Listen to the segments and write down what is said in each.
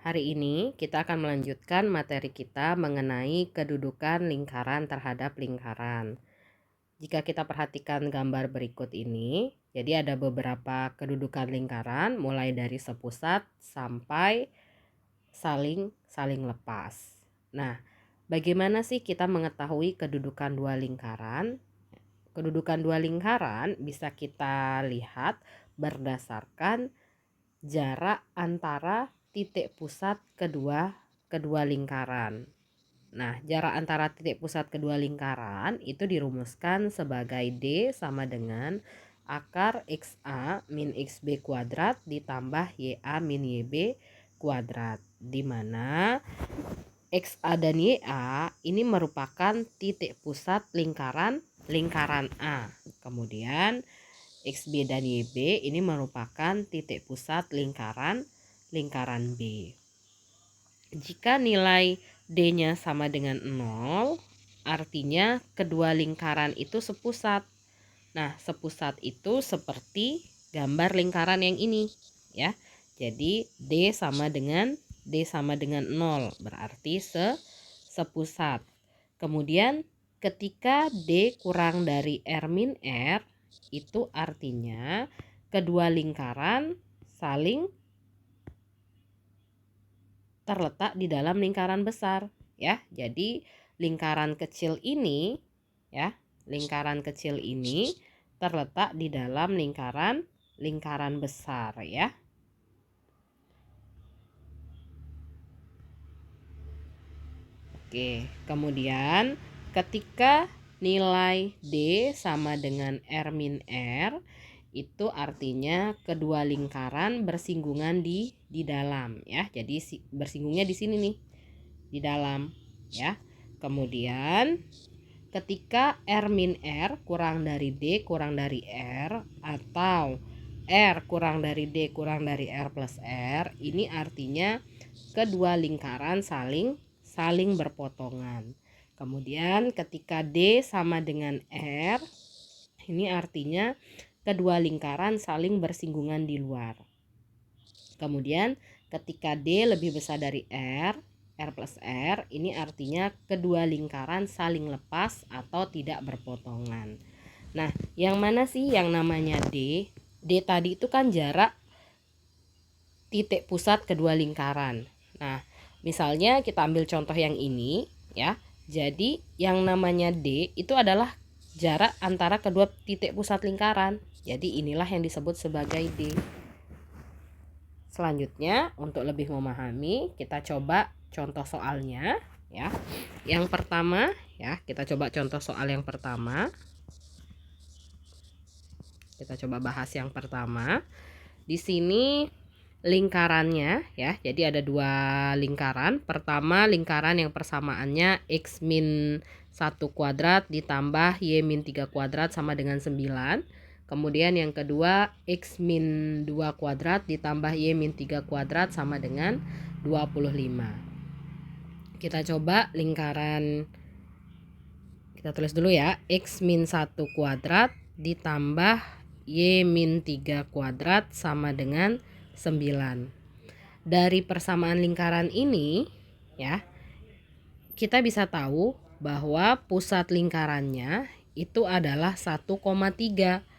Hari ini kita akan melanjutkan materi kita mengenai kedudukan lingkaran terhadap lingkaran. Jika kita perhatikan gambar berikut ini, jadi ada beberapa kedudukan lingkaran mulai dari sepusat sampai saling lepas. Nah, bagaimana sih kita mengetahui kedudukan dua lingkaran? Kedudukan dua lingkaran bisa kita lihat berdasarkan jarak antara titik pusat kedua lingkaran. Nah, jarak antara titik pusat kedua lingkaran itu dirumuskan sebagai D sama dengan akar XA min XB kuadrat ditambah YA min YB kuadrat, di mana XA dan YA ini merupakan titik pusat lingkaran A. Kemudian XB dan YB ini merupakan titik pusat lingkaran B. Jika nilai D-nya sama dengan 0, artinya kedua lingkaran itu sepusat. Nah, sepusat itu seperti gambar lingkaran yang ini, ya. Jadi D sama dengan 0, berarti sepusat. Kemudian ketika D kurang dari R min R, itu artinya kedua lingkaran saling terletak di dalam lingkaran besar, ya. Jadi lingkaran kecil ini, ya, lingkaran kecil ini terletak di dalam lingkaran besar, ya. Oke, kemudian ketika nilai D sama dengan R min R, itu artinya kedua lingkaran bersinggungan di dalam, ya. Jadi bersinggungnya di sini nih, di dalam, ya. Kemudian ketika R min R kurang dari D kurang dari R, atau R kurang dari D kurang dari R plus R, ini artinya kedua lingkaran saling berpotongan. Kemudian ketika D sama dengan R, ini artinya kedua lingkaran saling bersinggungan di luar. Kemudian ketika D lebih besar dari R plus R, ini artinya kedua lingkaran saling lepas atau tidak berpotongan. Nah, yang mana sih yang namanya D? D tadi itu kan jarak titik pusat kedua lingkaran. Nah, misalnya kita ambil contoh yang ini, ya. Jadi yang namanya D itu adalah jarak antara kedua titik pusat lingkaran. Jadi inilah yang disebut sebagai D. Selanjutnya, untuk lebih memahami, kita coba contoh soalnya, ya. Yang pertama, ya, kita coba contoh soal yang pertama. Kita coba bahas yang pertama. Di sini lingkarannya, ya, jadi ada dua lingkaran. Pertama, lingkaran yang persamaannya X min 1 kuadrat ditambah Y min 3 kuadrat sama dengan 9. Kemudian yang kedua, X min 2 kuadrat ditambah Y min 3 kuadrat sama dengan 25. Kita coba lingkaran, kita tulis dulu ya, X min 1 kuadrat ditambah Y min 3 kuadrat sama dengan 9. Dari persamaan lingkaran ini, ya, kita bisa tahu bahwa pusat lingkarannya itu adalah 1,3.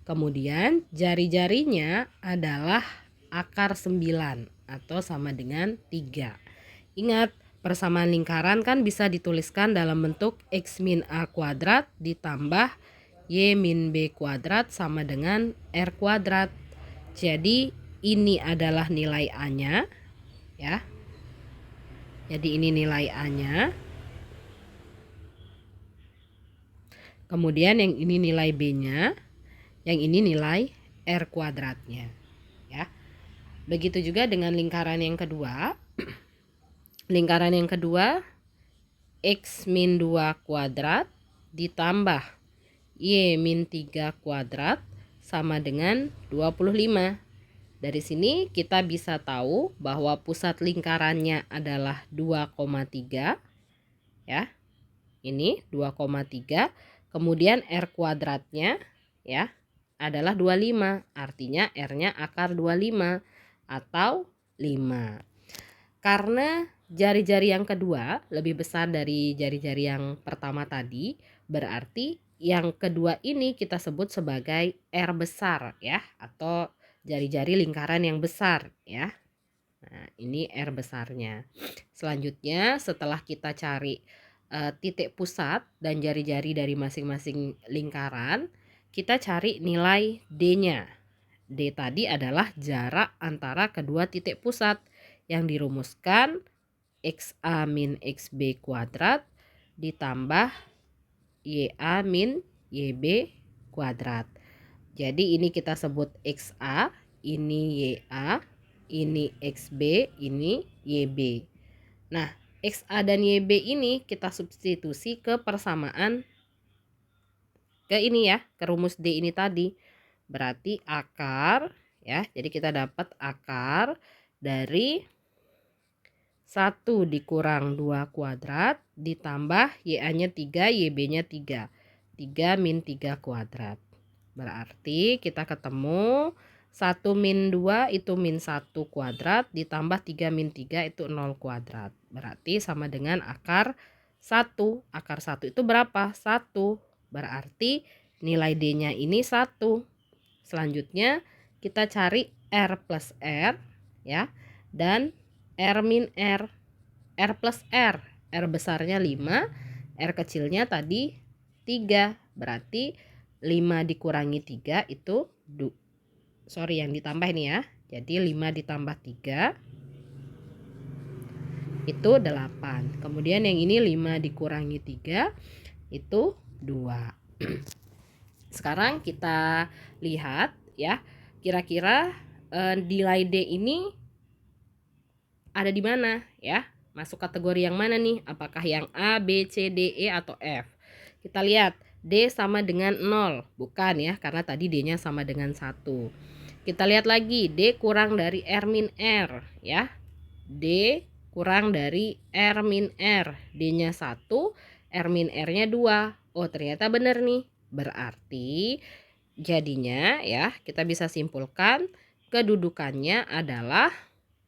Kemudian jari-jarinya adalah akar 9 atau sama dengan 3. Ingat, persamaan lingkaran kan bisa dituliskan dalam bentuk X min A kuadrat ditambah Y min B kuadrat sama dengan R kuadrat. Jadi ini adalah nilai A-nya, ya. Jadi ini nilai A-nya. Kemudian yang ini nilai B-nya, yang ini nilai R kuadratnya, ya. Begitu juga dengan lingkaran yang kedua. Lingkaran yang kedua, X min 2 kuadrat ditambah Y min 3 kuadrat sama dengan 25. Dari sini kita bisa tahu bahwa pusat lingkarannya adalah 2,3, ya. Ini 2,3. Kemudian R kuadratnya, ya, adalah 25. Artinya R-nya akar 25 atau 5. Karena jari-jari yang kedua lebih besar dari jari-jari yang pertama tadi, berarti yang kedua ini kita sebut sebagai R besar ya, atau jari-jari lingkaran yang besar ya. Nah, ini R besarnya. Selanjutnya setelah kita cari titik pusat dan jari-jari dari masing-masing lingkaran, kita cari nilai D-nya. D tadi adalah jarak antara kedua titik pusat yang dirumuskan XA min XB kuadrat ditambah YA min YB kuadrat. Jadi ini kita sebut XA, ini YA, ini XB, ini YB. Nah, XA dan YB ini kita substitusi ke persamaan ke ini ya, ke rumus D ini tadi. Berarti akar ya, jadi kita dapat akar dari 1 dikurang 2 kuadrat ditambah YA-nya 3, YB-nya 3. 3 min 3 kuadrat. Berarti kita ketemu 1 min 2 itu min 1 kuadrat ditambah 3 min 3 itu 0 kuadrat. Berarti sama dengan akar 1. Akar 1 itu berapa? 1. Berarti nilai D-nya ini 1. Selanjutnya kita cari R plus R ya, dan R min R. R plus R. R besarnya 5, R kecilnya tadi 3. Berarti 5 dikurangi 3 itu yang ditambah ini ya. Jadi 5 ditambah 3 itu 8. Kemudian yang ini 5 dikurangi 3 itu 2. Sekarang kita lihat ya, kira-kira nilai D ini ada di mana ya? Masuk kategori yang mana nih? Apakah yang A, B, C, D, E atau F? Kita lihat D sama dengan 0. Bukan ya, karena tadi D-nya sama dengan 1. Kita lihat lagi D kurang dari R min R ya. D kurang dari R min R. D-nya 1, R min R-nya 2. Oh, ternyata benar nih. Berarti jadinya ya, kita bisa simpulkan kedudukannya adalah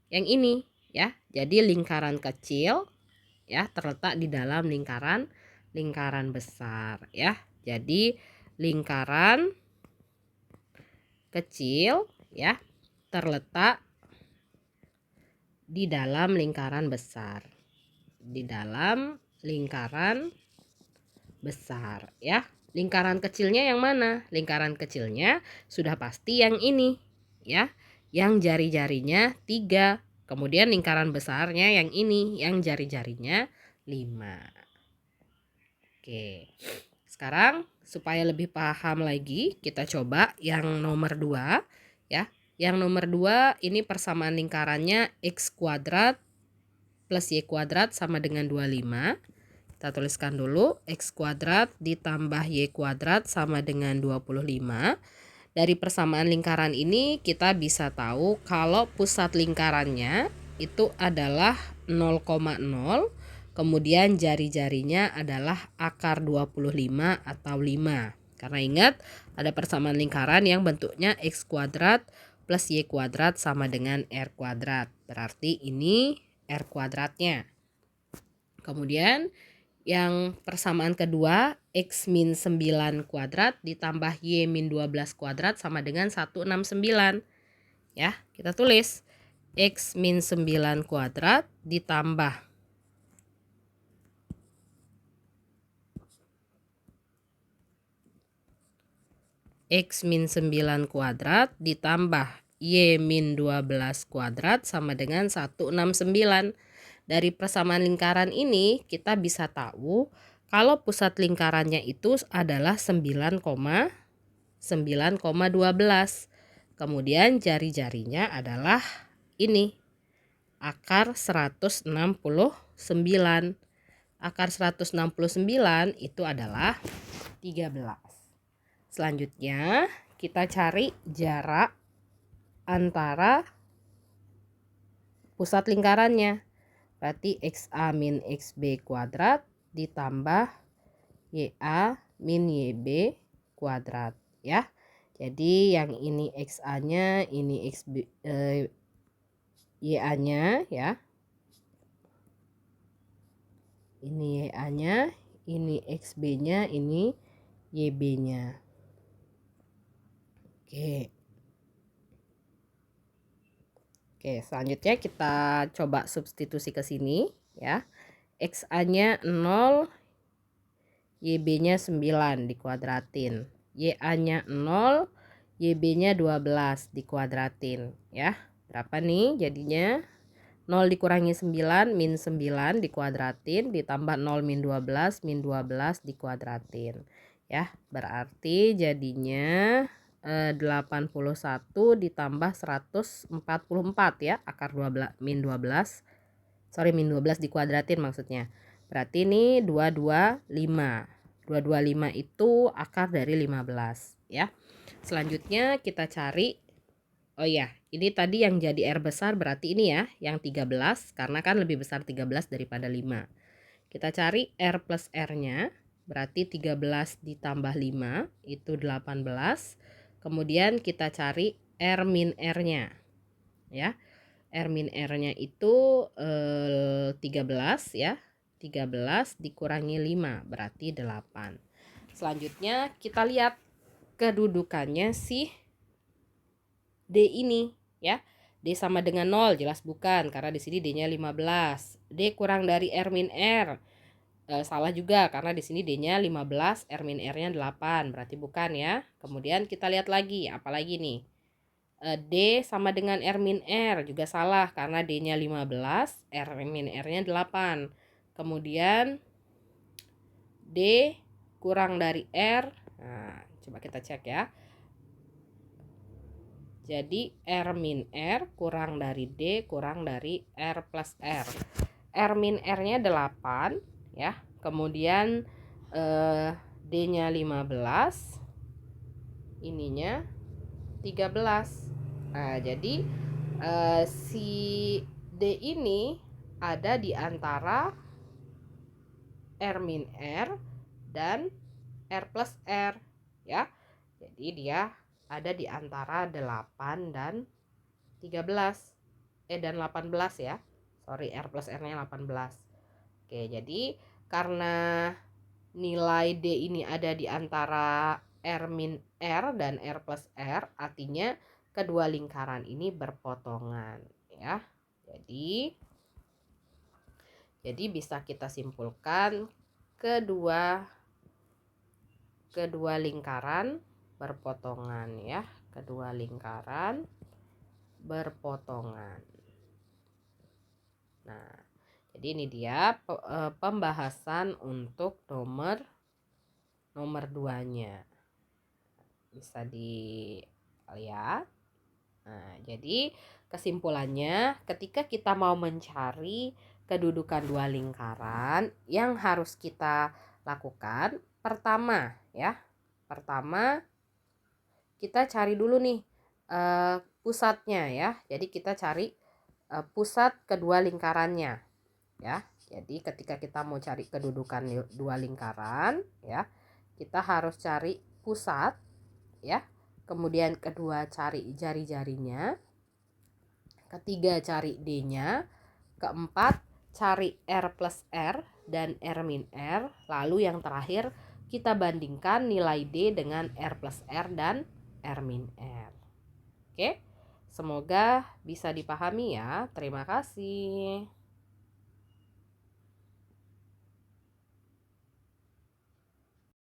yang ini ya. Jadi lingkaran kecil ya terletak di dalam lingkaran besar ya. Jadi lingkaran kecil ya terletak di dalam lingkaran besar. Di dalam lingkaran besar ya. Lingkaran kecilnya yang mana? Lingkaran kecilnya sudah pasti yang ini ya, yang jari-jarinya 3. Kemudian lingkaran besarnya yang ini, yang jari-jarinya 5. Oke. Sekarang supaya lebih paham lagi, kita coba yang nomor 2 ya. Yang nomor 2 ini persamaan lingkarannya X kuadrat plus Y kuadrat sama dengan 25. Kita tuliskan dulu X kuadrat ditambah Y kuadrat sama dengan 25. Dari persamaan lingkaran ini kita bisa tahu kalau pusat lingkarannya itu adalah 0,0. Kemudian jari-jarinya adalah akar 25 atau 5. Karena ingat ada persamaan lingkaran yang bentuknya X kuadrat plus Y kuadrat sama dengan R kuadrat. Berarti ini R kuadratnya. Kemudian yang persamaan kedua X min 9 kuadrat ditambah Y min 12 kuadrat sama dengan 169. Ya, kita tulis X min 9 kuadrat ditambah X min 9 kuadrat ditambah Y min 12 kuadrat sama dengan 169. Dari persamaan lingkaran ini kita bisa tahu kalau pusat lingkarannya itu adalah 9,12. Kemudian jari-jarinya adalah ini, akar 169. Akar 169 itu adalah 13. Selanjutnya kita cari jarak antara pusat lingkarannya. Berarti XA min XB kuadrat ditambah YA min YB kuadrat ya. Jadi yang ini XA-nya, ini YA-nya ya. Ini YA-nya, ini XB-nya, ini YB-nya. Oke. Oke, selanjutnya kita coba substitusi ke sini ya. XA-nya 0, YB-nya 9 dikuadratin. YA-nya 0, YB-nya 12 dikuadratin ya. Berapa nih jadinya? 0 dikurangi 9 min 9 dikuadratin ditambah 0 min 12 dikuadratin ya. Berarti jadinya 81 ditambah 144 ya, akar 12 min 12. Sorry, min 12 dikuadratin maksudnya. Berarti ini 225. 225 itu akar dari 15 ya. Selanjutnya kita cari, oh ya, ini tadi yang jadi R besar berarti ini ya, yang 13 karena kan lebih besar 13 daripada 5. Kita cari R plus R-nya, berarti 13 ditambah 5 itu 18. Kemudian kita cari R min R-nya ya. R min R-nya itu 13 ya. 13 dikurangi 5 berarti 8. Selanjutnya kita lihat kedudukannya si D ini ya. D sama dengan 0 jelas bukan karena di sini D-nya 15. D kurang dari R min R. Salah juga karena di sini D-nya 15, R min R-nya 8, berarti bukan ya. Kemudian kita lihat lagi, apalagi nih? D sama dengan R min R juga salah karena D-nya 15, R min R-nya 8. Kemudian D kurang dari R. Nah, coba kita cek ya. Jadi R min R kurang dari D kurang dari R plus R. R min R-nya 8 ya. Kemudian D-nya 15. Ininya 13. Nah, jadi si D ini ada di antara R min R dan R plus R ya. Jadi dia ada di antara 8 dan 13 dan 18 ya. Sorry, R plus R-nya 18. Oke, jadi karena nilai D ini ada di antara R min R dan R plus R, artinya kedua lingkaran ini berpotongan ya. Jadi bisa kita simpulkan kedua lingkaran berpotongan ya, kedua lingkaran berpotongan. Nah, jadi ini dia pembahasan untuk nomor 2-nya. Bisa dilihat. Nah, jadi kesimpulannya ketika kita mau mencari kedudukan dua lingkaran, yang harus kita lakukan pertama kita cari dulu nih pusatnya ya. Jadi kita cari pusat kedua lingkarannya ya. Jadi ketika kita mau cari kedudukan dua lingkaran ya, kita harus cari pusat ya. Kemudian kedua cari jari-jarinya. Ketiga cari D-nya. Keempat cari R plus R dan R min R. Lalu yang terakhir kita bandingkan nilai D dengan R plus R dan R min R. Oke, semoga bisa dipahami ya. Terima kasih.